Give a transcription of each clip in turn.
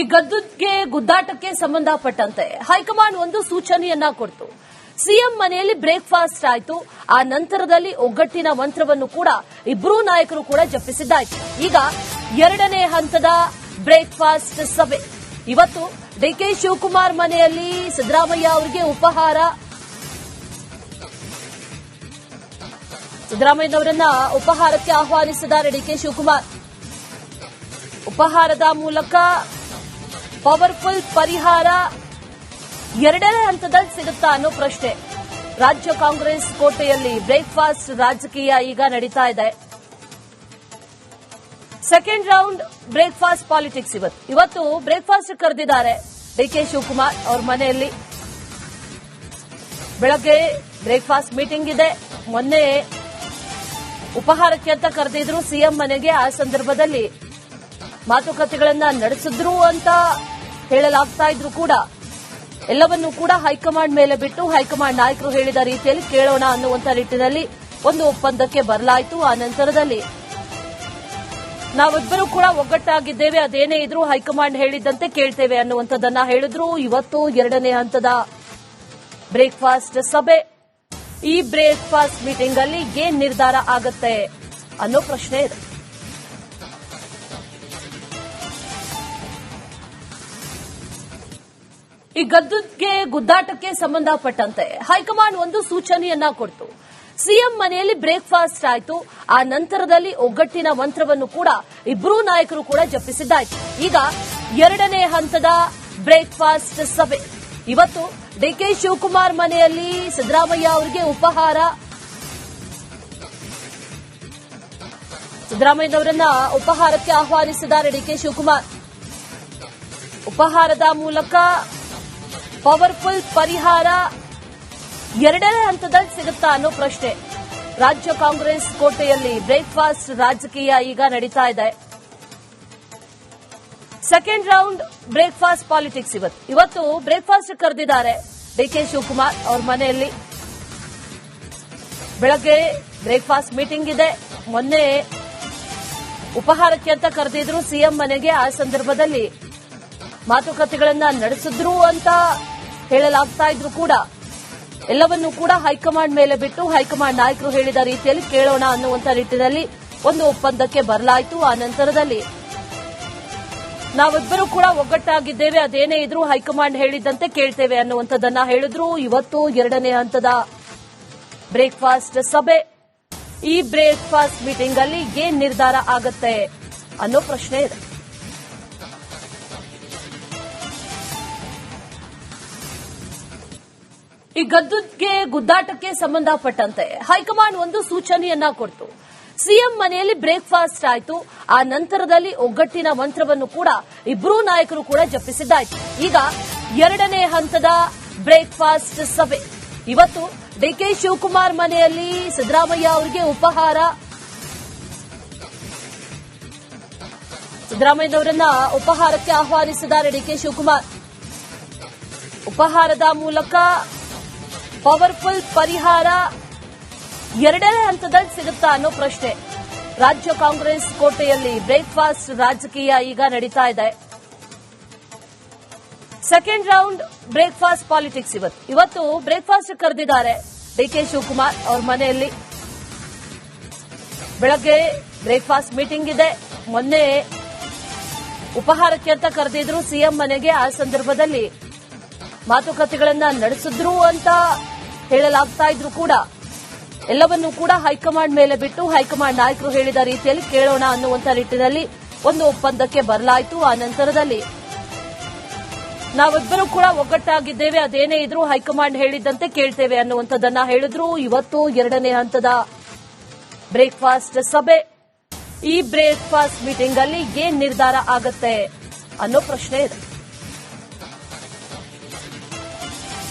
ಈ ಗದ್ದುಗೆ ಗುದ್ದಾಟಕ್ಕೆ ಸಂಬಂಧಪಟ್ಟಂತೆ ಹೈಕಮಾಂಡ್ ಒಂದು ಸೂಚನೆಯನ್ನ ಕೊಡ್ತು. ಸಿಎಂ ಮನೆಯಲ್ಲಿ ಬ್ರೇಕ್ಫಾಸ್ಟ್ ಆಯಿತು. ಆ ನಂತರದಲ್ಲಿ ಒಗ್ಗಟ್ಟಿನ ಮಂತ್ರವನ್ನು ಕೂಡ ಇಬ್ಬರೂ ನಾಯಕರು ಕೂಡ ಜಪಿಸಿದ್ದಾಯಿತು. ಈಗ ಎರಡನೇ ಹಂತದ ಬ್ರೇಕ್ಫಾಸ್ಟ್ ಸಭೆ ಇವತ್ತು ಡಿಕೆ ಶಿವಕುಮಾರ್ ಮನೆಯಲ್ಲಿ ಸಿದ್ದರಾಮಯ್ಯ ಅವರಿಗೆ ಉಪಹಾರ. ಸಿದ್ದರಾಮಯ್ಯನವರನ್ನ ಉಪಹಾರಕ್ಕೆ ಆಹ್ವಾನಿಸಿದ್ದಾರೆ ಡಿಕೆ ಶಿವಕುಮಾರ್. ಉಪಹಾರದ ಮೂಲಕ ಪವರ್ಫುಲ್ ಪರಿಹಾರ ಎರಡನೇ ಹಂತದಲ್ಲಿ ಸಿಗುತ್ತಾ ಅನ್ನೋ ಪ್ರಶ್ನೆ. ರಾಜ್ಯ ಕಾಂಗ್ರೆಸ್ ಕೋಟೆಯಲ್ಲಿ ಬ್ರೇಕ್ಫಾಸ್ಟ್ ರಾಜಕೀಯ ಈಗ ನಡೀತಾ ಇದೆ. ಸೆಕೆಂಡ್ ರೌಂಡ್ ಬ್ರೇಕ್ಫಾಸ್ಟ್ ಪಾಲಿಟಿಕ್ಸ್ ಇವತ್ತು ಬ್ರೇಕ್ಫಾಸ್ಟ್ ಕರೆದಿದ್ದಾರೆ ಡಿಕೆ ಶಿವಕುಮಾರ್ ಅವರ ಮನೆಯಲ್ಲಿ. ಬೆಳಗ್ಗೆ ಬ್ರೇಕ್ಫಾಸ್ಟ್ ಮೀಟಿಂಗ್ ಇದೆ. ಮೊನ್ನೆ ಉಪಹಾರಕ್ಕೆ ಅಂತ ಕರೆದಿದ್ರು ಸಿಎಂ ಮನೆಗೆ. ಆ ಸಂದರ್ಭದಲ್ಲಿ ಮಾತುಕತೆಗಳನ್ನ ನಡೆಸಿದ್ರು ಅಂತ ಹೇಳಲಾಗ್ತಾ ಇದ್ರು ಕೂಡ ಎಲ್ಲವನ್ನೂ ಕೂಡ ಹೈಕಮಾಂಡ್ ಮೇಲೆ ಬಿಟ್ಟು ಹೈಕಮಾಂಡ್ ನಾಯಕರು ಹೇಳಿದ ರೀತಿಯಲ್ಲಿ ಕೇಳೋಣ ಅನ್ನುವಂತ ನಿಟ್ಟಿನಲ್ಲಿ ಒಂದು ಒಪ್ಪಂದಕ್ಕೆ ಬರಲಾಯಿತು. ಆ ನಂತರದಲ್ಲಿ ನಾವಿಬ್ಬರೂ ಕೂಡ ಒಗ್ಗಟ್ಟಾಗಿದ್ದೇವೆ, ಅದೇನೇ ಇದ್ರೂ ಹೈಕಮಾಂಡ್ ಹೇಳಿದ್ದಂತೆ ಕೇಳ್ತೇವೆ ಅನ್ನುವಂಥದ್ದನ್ನ ಹೇಳಿದ್ರು. ಇವತ್ತು ಎರಡನೇ ಹಂತದ ಬ್ರೇಕ್ಫಾಸ್ಟ್ ಸಭೆ. ಈ ಬ್ರೇಕ್ಫಾಸ್ಟ್ ಮೀಟಿಂಗ್ ಅಲ್ಲಿ ಏನ್ ನಿರ್ಧಾರ ಆಗತ್ತೆ ಅನ್ನೋ ಪ್ರಶ್ನೆ ಇದೆ. ಈ ಗದ್ದುಗೆ ಗುದ್ದಾಟಕ್ಕೆ ಸಂಬಂಧಪಟ್ಟಂತೆ ಹೈಕಮಾಂಡ್ ಒಂದು ಸೂಚನೆಯನ್ನ ಕೊಡ್ತು. ಸಿಎಂ ಮನೆಯಲ್ಲಿ ಬ್ರೇಕ್ಫಾಸ್ಟ್ ಆಯಿತು. ಆ ನಂತರದಲ್ಲಿ ಒಗ್ಗಟ್ಟಿನ ಮಂತ್ರವನ್ನು ಕೂಡ ಇಬ್ಬರೂ ನಾಯಕರು ಕೂಡ ಜಪಿಸಿದ್ದಾಯಿತು. ಈಗ ಎರಡನೇ ಹಂತದ ಬ್ರೇಕ್ಫಾಸ್ಟ್ ಸಭೆ ಇವತ್ತು ಡಿಕೆ ಶಿವಕುಮಾರ್ ಮನೆಯಲ್ಲಿ ಸಿದ್ದರಾಮಯ್ಯ ಅವರಿಗೆ ಉಪಹಾರ. ಸಿದ್ದರಾಮಯ್ಯನವರನ್ನ ಉಪಹಾರಕ್ಕೆ ಆಹ್ವಾನಿಸಿದ್ದಾರೆ ಡಿಕೆ ಶಿವಕುಮಾರ್. ಉಪಹಾರದ ಮೂಲಕ ಪವರ್ಫುಲ್ ಪರಿಹಾರ ಎರಡನೇ ಹಂತದಲ್ಲಿ ಸಿಗುತ್ತಾ ಅನ್ನೋ ಪ್ರಶ್ನೆ. ರಾಜ್ಯ ಕಾಂಗ್ರೆಸ್ ಕೋಟೆಯಲ್ಲಿ ಬ್ರೇಕ್ಫಾಸ್ಟ್ ರಾಜಕೀಯ ಈಗ ನಡೀತಾ ಇದೆ. ಸೆಕೆಂಡ್ ರೌಂಡ್ ಬ್ರೇಕ್ಫಾಸ್ಟ್ ಪಾಲಿಟಿಕ್ಸ್ ಇವತ್ತು ಬ್ರೇಕ್ಫಾಸ್ಟ್ ಕರೆದಿದ್ದಾರೆ ಡಿಕೆ ಶಿವಕುಮಾರ್ ಅವರ ಮನೆಯಲ್ಲಿ. ಬೆಳಗ್ಗೆ ಬ್ರೇಕ್ಫಾಸ್ಟ್ ಮೀಟಿಂಗ್ ಇದೆ. ಮೊನ್ನೆ ಉಪಹಾರಕ್ಕೆ ಅಂತ ಕರೆದಿದ್ರು ಸಿಎಂ ಮನೆಗೆ. ಆ ಸಂದರ್ಭದಲ್ಲಿ ಮಾತುಕತೆಗಳನ್ನ ನಡೆಸಿದ್ರು ಅಂತ ಹೇಳಲಾಗ್ತಾ ಇದ್ರು ಕೂಡ ಎಲ್ಲವನ್ನೂ ಕೂಡ ಹೈಕಮಾಂಡ್ ಮೇಲೆ ಬಿಟ್ಟು ಹೈಕಮಾಂಡ್ ನಾಯಕರು ಹೇಳಿದ ರೀತಿಯಲ್ಲಿ ಕೇಳೋಣ ಅನ್ನುವಂತ ನಿಟ್ಟಿನಲ್ಲಿ ಒಂದು ಒಪ್ಪಂದಕ್ಕೆ ಬರಲಾಯಿತು. ಆ ನಂತರದಲ್ಲಿ ನಾವಿಬ್ಬರೂ ಕೂಡ ಒಗ್ಗಟ್ಟಾಗಿದ್ದೇವೆ, ಅದೇನೇ ಇದ್ರೂ ಹೈಕಮಾಂಡ್ ಹೇಳಿದ್ದಂತೆ ಕೇಳ್ತೇವೆ ಅನ್ನುವಂಥದ್ದನ್ನ ಹೇಳಿದ್ರು. ಇವತ್ತು ಎರಡನೇ ಹಂತದ ಬ್ರೇಕ್ಫಾಸ್ಟ್ ಸಭೆ. ಈ ಬ್ರೇಕ್ಫಾಸ್ಟ್ ಮೀಟಿಂಗ್ ಅಲ್ಲಿ ಏನ್ ನಿರ್ಧಾರ ಆಗತ್ತೆ ಅನ್ನೋ ಪ್ರಶ್ನೆ ಇದೆ. ಈ ಗದ್ದುಗೆ ಗುದ್ದಾಟಕ್ಕೆ ಸಂಬಂಧಪಟ್ಟಂತೆ ಹೈಕಮಾಂಡ್ ಒಂದು ಸೂಚನೆಯನ್ನ ಕೊಡ್ತು. ಸಿಎಂ ಮನೆಯಲ್ಲಿ ಬ್ರೇಕ್ಫಾಸ್ಟ್ ಆಯಿತು. ಆ ನಂತರದಲ್ಲಿ ಒಗ್ಗಟ್ಟಿನ ಮಂತ್ರವನ್ನು ಕೂಡ ಇಬ್ಬರೂ ನಾಯಕರು ಕೂಡ ಜಪಿಸಿದ್ದಾಯಿತು. ಈಗ ಎರಡನೇ ಹಂತದ ಬ್ರೇಕ್ಫಾಸ್ಟ್ ಸಭೆ ಇವತ್ತು ಡಿಕೆ ಶಿವಕುಮಾರ್ ಮನೆಯಲ್ಲಿ ಸಿದ್ದರಾಮಯ್ಯ ಅವರಿಗೆ ಉಪಹಾರ. ಸಿದ್ದರಾಮಯ್ಯನವರನ್ನ ಉಪಹಾರಕ್ಕೆ ಆಹ್ವಾನಿಸಿದ್ದಾರೆ ಡಿಕೆ ಶಿವಕುಮಾರ್. ಉಪಹಾರದ ಮೂಲಕ ಪವರ್ಫುಲ್ ಪರಿಹಾರ ಎರಡನೇ ಹಂತದಲ್ಲಿ ಸಿಗುತ್ತಾ ಅನ್ನೋ ಪ್ರಶ್ನೆ. ರಾಜ್ಯ ಕಾಂಗ್ರೆಸ್ ಕೋಟೆಯಲ್ಲಿ ಬ್ರೇಕ್ಫಾಸ್ಟ್ ರಾಜಕೀಯ ಈಗ ನಡೀತಾ ಇದೆ. ಸೆಕೆಂಡ್ ರೌಂಡ್ ಬ್ರೇಕ್ಫಾಸ್ಟ್ ಪಾಲಿಟಿಕ್ಸ್ ಇವತ್ತು ಬ್ರೇಕ್ಫಾಸ್ಟ್ ಕರೆದಿದ್ದಾರೆ ಡಿಕೆ ಶಿವಕುಮಾರ್ ಅವರ ಮನೆಯಲ್ಲಿ. ಬೆಳಗ್ಗೆ ಬ್ರೇಕ್ಫಾಸ್ಟ್ ಮೀಟಿಂಗ್ ಇದೆ. ಮೊನ್ನೆ ಉಪಹಾರಕ್ಕೆ ಅಂತ ಕರೆದಿದ್ರು ಸಿಎಂ ಮನೆಗೆ. ಆ ಸಂದರ್ಭದಲ್ಲಿ ಮಾತುಕತೆಗಳನ್ನ ನಡೆಸಿದ್ರು ಅಂತ ಹೇಳಲಾಗ್ತಾ ಇದ್ರು ಕೂಡ ಎಲ್ಲವನ್ನೂ ಕೂಡ ಹೈಕಮಾಂಡ್ ಮೇಲೆ ಬಿಟ್ಟು ಹೈಕಮಾಂಡ್ ನಾಯಕರು ಹೇಳಿದ ರೀತಿಯಲ್ಲಿ ಕೇಳೋಣ ಅನ್ನುವಂತ ನಿಟ್ಟಿನಲ್ಲಿ ಒಂದು ಒಪ್ಪಂದಕ್ಕೆ ಬರಲಾಯಿತು. ಆ ನಂತರದಲ್ಲಿ ನಾವಿಬ್ಬರೂ ಕೂಡ ಒಗ್ಗಟ್ಟಾಗಿದ್ದೇವೆ, ಅದೇನೇ ಇದ್ರೂ ಹೈಕಮಾಂಡ್ ಹೇಳಿದ್ದಂತೆ ಕೇಳ್ತೇವೆ ಅನ್ನುವಂಥದ್ದನ್ನ ಹೇಳಿದ್ರು. ಇವತ್ತು ಎರಡನೇ ಹಂತದ ಬ್ರೇಕ್ಫಾಸ್ಟ್ ಸಭೆ. ಈ ಬ್ರೇಕ್ಫಾಸ್ಟ್ ಮೀಟಿಂಗ್ ಅಲ್ಲಿ ಏನ್ ನಿರ್ಧಾರ ಆಗತ್ತೆ ಅನ್ನೋ ಪ್ರಶ್ನೆ ಇದೆ.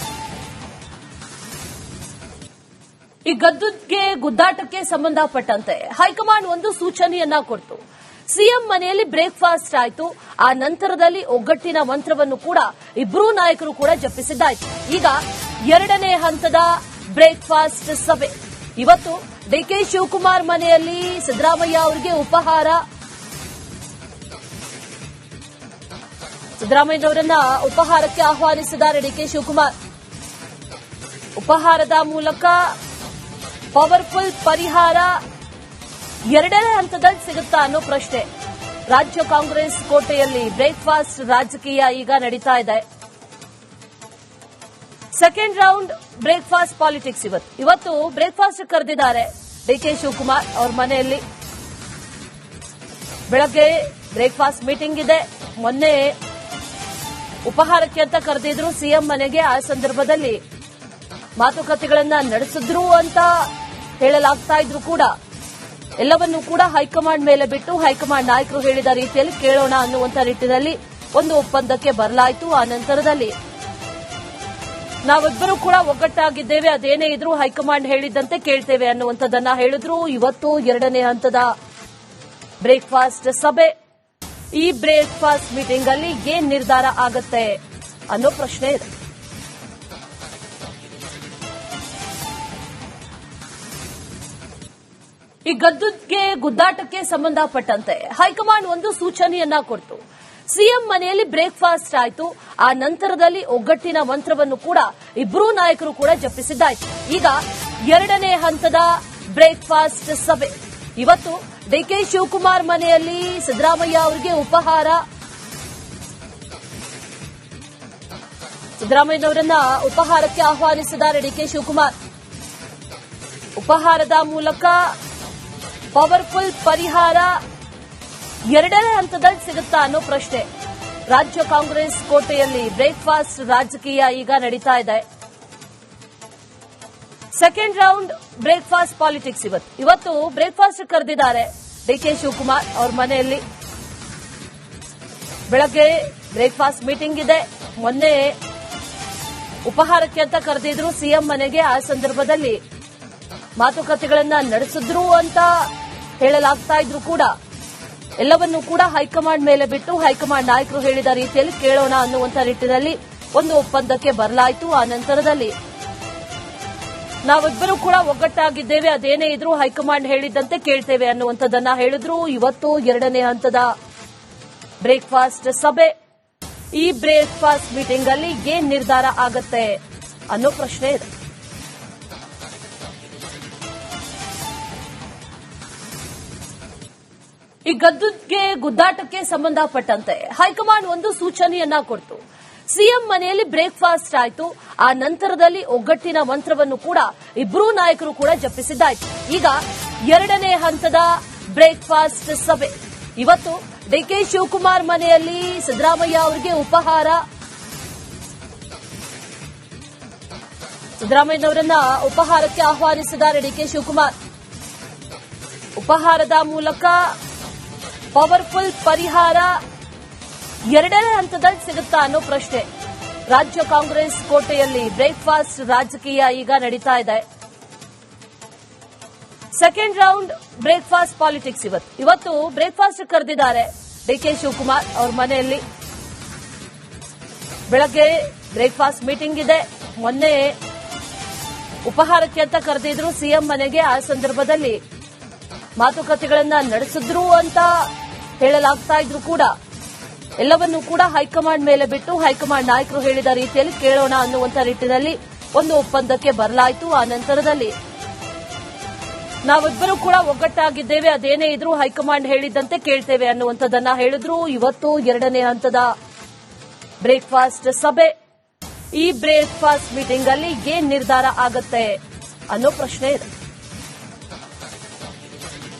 ಈ ಗದ್ದುಗೆ ಗುದ್ದಾಟಕ್ಕೆ ಸಂಬಂಧಪಟ್ಟಂತೆ ಹೈಕಮಾಂಡ್ ಒಂದು ಸೂಚನೆಯನ್ನ ಕೊಡ್ತು. ಸಿಎಂ ಮನೆಯಲ್ಲಿ ಬ್ರೇಕ್ಫಾಸ್ಟ್ ಆಯಿತು. ಆ ನಂತರದಲ್ಲಿ ಒಗ್ಗಟ್ಟಿನ ಮಂತ್ರವನ್ನು ಕೂಡ ಇಬ್ಬರೂ ನಾಯಕರು ಕೂಡ ಜಪಿಸಿದ್ದಾಯಿತು. ಈಗ ಎರಡನೇ ಹಂತದ ಬ್ರೇಕ್ಫಾಸ್ಟ್ ಸಭೆ ಇವತ್ತು ಡಿಕೆ ಶಿವಕುಮಾರ್ ಮನೆಯಲ್ಲಿ ಸಿದ್ದರಾಮಯ್ಯ ಅವರಿಗೆ ಉಪಹಾರ. ಸಿದ್ದರಾಮಯ್ಯನವರನ್ನ ಉಪಹಾರಕ್ಕೆ ಆಹ್ವಾನಿಸಿದ್ದಾರೆ ಡಿಕೆ ಶಿವಕುಮಾರ್. ಉಪಹಾರದ ಮೂಲಕ ಪವರ್ಫುಲ್ ಪರಿಹಾರ ಎರಡನೇ ಹಂತದಲ್ಲಿ ಸಿಗುತ್ತಾ ಅನ್ನೋ ಪ್ರಶ್ನೆ. ರಾಜ್ಯ ಕಾಂಗ್ರೆಸ್ ಕೋಟೆಯಲ್ಲಿ ಬ್ರೇಕ್ಫಾಸ್ಟ್ ರಾಜಕೀಯ ಈಗ ನಡೀತಾ ಇದೆ. ಸೆಕೆಂಡ್ ರೌಂಡ್ ಬ್ರೇಕ್ಫಾಸ್ಟ್ ಪಾಲಿಟಿಕ್ಸ್ ಇವತ್ತು ಬ್ರೇಕ್ಫಾಸ್ಟ್ ಕರೆದಿದ್ದಾರೆ ಡಿಕೆ ಶಿವಕುಮಾರ್ ಅವರ ಮನೆಯಲ್ಲಿ. ಬೆಳಗ್ಗೆ ಬ್ರೇಕ್ಫಾಸ್ಟ್ ಮೀಟಿಂಗ್ ಇದೆ. ಮೊನ್ನೆ ಉಪಹಾರಕ್ಕೆ ಅಂತ ಕರೆದಿದ್ರು ಸಿಎಂ ಮನೆಗೆ. ಆ ಸಂದರ್ಭದಲ್ಲಿ ಮಾತುಕತೆಗಳನ್ನ ನಡೆಸಿದ್ರು ಅಂತ ಹೇಳಲಾಗ್ತಾ ಇದ್ರು ಕೂಡ ಎಲ್ಲವನ್ನೂ ಕೂಡ ಹೈಕಮಾಂಡ್ ಮೇಲೆ ಬಿಟ್ಟು ಹೈಕಮಾಂಡ್ ನಾಯಕರು ಹೇಳಿದ ರೀತಿಯಲ್ಲಿ ಕೇಳೋಣ ಅನ್ನುವಂತ ನಿಟ್ಟಿನಲ್ಲಿ ಒಂದು ಒಪ್ಪಂದಕ್ಕೆ ಬರಲಾಯಿತು. ಆ ನಂತರದಲ್ಲಿ ನಾವಿಬ್ಬರೂ ಕೂಡ ಒಗ್ಗಟ್ಟಾಗಿದ್ದೇವೆ, ಅದೇನೇ ಇದ್ರೂ ಹೈಕಮಾಂಡ್ ಹೇಳಿದ್ದಂತೆ ಕೇಳ್ತೇವೆ ಅನ್ನುವಂಥದ್ದನ್ನ ಹೇಳಿದ್ರು. ಇವತ್ತು ಎರಡನೇ ಹಂತದ ಬ್ರೇಕ್ಫಾಸ್ಟ್ ಸಭೆ. ಈ ಬ್ರೇಕ್ಫಾಸ್ಟ್ ಮೀಟಿಂಗ್ ಅಲ್ಲಿ ಏನ್ ನಿರ್ಧಾರ ಆಗತ್ತೆ ಅನ್ನೋ ಪ್ರಶ್ನೆ ಇದೆ. ಈ ಗದ್ದುಗೆ ಗುದ್ದಾಟಕ್ಕೆ ಸಂಬಂಧಪಟ್ಟಂತೆ ಹೈಕಮಾಂಡ್ ಒಂದು ಸೂಚನೆಯನ್ನ ಕೊಡ್ತು. ಸಿಎಂ ಮನೆಯಲ್ಲಿ ಬ್ರೇಕ್ಫಾಸ್ಟ್ ಆಯಿತು. ಆ ನಂತರದಲ್ಲಿ ಒಗ್ಗಟ್ಟಿನ ಮಂತ್ರವನ್ನು ಕೂಡ ಇಬ್ಬರೂ ನಾಯಕರು ಕೂಡ ಜಪಿಸಿದ್ದಾಯಿತು. ಈಗ ಎರಡನೇ ಹಂತದ ಬ್ರೇಕ್ಫಾಸ್ಟ್ ಸಭೆ. ಇವತ್ತು ಡಿಕೆ ಶಿವಕುಮಾರ್ ಮನೆಯಲ್ಲಿ ಸಿದ್ದರಾಮಯ್ಯ ಅವರಿಗೆ ಉಪಹಾರ. ಸಿದ್ದರಾಮಯ್ಯನವರನ್ನ ಉಪಹಾರಕ್ಕೆ ಆಹ್ವಾನಿಸಿದ್ದಾರೆ ಡಿಕೆ ಶಿವಕುಮಾರ್. ಉಪಹಾರದ ಮೂಲಕ ಪವರ್ಫುಲ್ ಪರಿಹಾರ ಎರಡನೇ ಹಂತದಲ್ಲಿ ಸಿಗುತ್ತಾ ಅನ್ನೋ ಪ್ರಶ್ನೆ. ರಾಜ್ಯ ಕಾಂಗ್ರೆಸ್ ಕೋಟೆಯಲ್ಲಿ ಬ್ರೇಕ್ಫಾಸ್ಟ್ ರಾಜಕೀಯ ಈಗ ನಡೀತಾ ಇದೆ. ಸೆಕೆಂಡ್ ರೌಂಡ್ ಬ್ರೇಕ್ಫಾಸ್ಟ್ ಪಾಲಿಟಿಕ್ಸ್ ಇವತ್ತು ಬ್ರೇಕ್ಫಾಸ್ಟ್ ಕರೆದಿದ್ದಾರೆ ಡಿಕೆ ಶಿವಕುಮಾರ್ ಅವರ ಮನೆಯಲ್ಲಿ. ಬೆಳಗ್ಗೆ ಬ್ರೇಕ್ಫಾಸ್ಟ್ ಮೀಟಿಂಗ್ ಇದೆ. ಮೊನ್ನೆ ಉಪಹಾರಕ್ಕೆ ಅಂತ ಕರೆದಿದ್ರು ಸಿಎಂ ಮನೆಗೆ. ಆ ಸಂದರ್ಭದಲ್ಲಿ ಮಾತುಕತೆಗಳನ್ನ ನಡೆಸಿದ್ರು ಅಂತ ಹೇಳಲಾಗ್ತಾ ಇದ್ರು ಕೂಡ ಎಲ್ಲವನ್ನೂ ಕೂಡ ಹೈಕಮಾಂಡ್ ಮೇಲೆ ಬಿಟ್ಟು ಹೈಕಮಾಂಡ್ ನಾಯಕರು ಹೇಳಿದ ರೀತಿಯಲ್ಲಿ ಕೇಳೋಣ ಅನ್ನುವಂತ ನಿಟ್ಟಿನಲ್ಲಿ ಒಂದು ಒಪ್ಪಂದಕ್ಕೆ ಬರಲಾಯಿತು. ಆ ನಂತರದಲ್ಲಿ ನಾವಿಬ್ಬರೂ ಕೂಡ ಒಗ್ಗಟ್ಟಾಗಿದ್ದೇವೆ, ಅದೇನೇ ಇದ್ರೂ ಹೈಕಮಾಂಡ್ ಹೇಳಿದ್ದಂತೆ ಕೇಳ್ತೇವೆ ಅನ್ನುವಂಥದ್ದನ್ನ ಹೇಳಿದ್ರು. ಇವತ್ತು ಎರಡನೇ ಹಂತದ ಬ್ರೇಕ್ಫಾಸ್ಟ್ ಸಭೆ. ಈ ಬ್ರೇಕ್ಫಾಸ್ಟ್ ಮೀಟಿಂಗ್ ಅಲ್ಲಿ ಏನ್ ನಿರ್ಧಾರ ಆಗತ್ತೆ ಅನ್ನೋ ಪ್ರಶ್ನೆ ಇದೆ. ಈ ಗದ್ದುಗೆ ಗುದ್ದಾಟಕ್ಕೆ ಸಂಬಂಧಪಟ್ಟಂತೆ ಹೈಕಮಾಂಡ್ ಒಂದು ಸೂಚನೆಯನ್ನ ಕೊಡ್ತು. ಸಿಎಂ ಮನೆಯಲ್ಲಿ ಬ್ರೇಕ್ಫಾಸ್ಟ್ ಆಯಿತು. ಆ ನಂತರದಲ್ಲಿ ಒಗ್ಗಟ್ಟಿನ ಮಂತ್ರವನ್ನು ಕೂಡ ಇಬ್ಬರೂ ನಾಯಕರು ಕೂಡ ಜಪಿಸಿದ್ದಾಯಿತು. ಈಗ ಎರಡನೇ ಹಂತದ ಬ್ರೇಕ್ಫಾಸ್ಟ್ ಸಭೆ. ಇವತ್ತು ಡಿಕೆ ಶಿವಕುಮಾರ್ ಮನೆಯಲ್ಲಿ ಸಿದ್ದರಾಮಯ್ಯ ಅವರಿಗೆ ಉಪಹಾರ. ಸಿದ್ದರಾಮಯ್ಯನವರನ್ನ ಉಪಹಾರಕ್ಕೆ ಆಹ್ವಾನಿಸಿದ್ದಾರೆ ಡಿಕೆ ಶಿವಕುಮಾರ್. ಉಪಹಾರದ ಮೂಲಕ ಪವರ್ಫುಲ್ ಪರಿಹಾರ ಎರಡನೇ ಹಂತದಲ್ಲಿ ಸಿಗುತ್ತಾ ಅನ್ನೋ ಪ್ರಶ್ನೆ. ರಾಜ್ಯ ಕಾಂಗ್ರೆಸ್ ಕೋಟೆಯಲ್ಲಿ ಬ್ರೇಕ್ಫಾಸ್ಟ್ ರಾಜಕೀಯ ಈಗ ನಡೀತಾ ಇದೆ. ಸೆಕೆಂಡ್ ರೌಂಡ್ ಬ್ರೇಕ್ಫಾಸ್ಟ್ ಪಾಲಿಟಿಕ್ಸ್ ಇವತ್ತು ಬ್ರೇಕ್ಫಾಸ್ಟ್ ಕರೆದಿದ್ದಾರೆ ಡಿಕೆ ಶಿವಕುಮಾರ್ ಅವರ ಮನೆಯಲ್ಲಿ. ಬೆಳಗ್ಗೆ ಬ್ರೇಕ್ಫಾಸ್ಟ್ ಮೀಟಿಂಗ್ ಇದೆ. ಮೊನ್ನೆ ಉಪಹಾರಕ್ಕೆ ಅಂತ ಕರೆದಿದ್ರು ಸಿಎಂ ಮನೆಗೆ. ಆ ಸಂದರ್ಭದಲ್ಲಿ ಮಾತುಕತೆಗಳನ್ನ ನಡೆಸಿದ್ರು ಅಂತ ಹೇಳಲಾಗ್ತಾ ಇದ್ರು ಕೂಡ ಎಲ್ಲವನ್ನೂ ಕೂಡ ಹೈಕಮಾಂಡ್ ಮೇಲೆ ಬಿಟ್ಟು ಹೈಕಮಾಂಡ್ ನಾಯಕರು ಹೇಳಿದ ರೀತಿಯಲ್ಲಿ ಕೇಳೋಣ ಅನ್ನುವಂತ ನಿಟ್ಟಿನಲ್ಲಿ ಒಂದು ಒಪ್ಪಂದಕ್ಕೆ ಬರಲಾಯಿತು. ಆ ನಂತರದಲ್ಲಿ ನಾವಿಬ್ಬರೂ ಕೂಡ ಒಗ್ಗಟ್ಟಾಗಿದ್ದೇವೆ, ಅದೇನೇ ಇದ್ರೂ ಹೈಕಮಾಂಡ್ ಹೇಳಿದ್ದಂತೆ ಕೇಳ್ತೇವೆ ಅನ್ನುವಂಥದ್ದನ್ನ ಹೇಳಿದ್ರು. ಇವತ್ತು ಎರಡನೇ ಹಂತದ ಬ್ರೇಕ್ಫಾಸ್ಟ್ ಸಭೆ. ಈ ಬ್ರೇಕ್ಫಾಸ್ಟ್ ಮೀಟಿಂಗ್ ಅಲ್ಲಿ ಏನ್ ನಿರ್ಧಾರ ಆಗತ್ತೆ ಅನ್ನೋ ಪ್ರಶ್ನೆ ಇದೆ.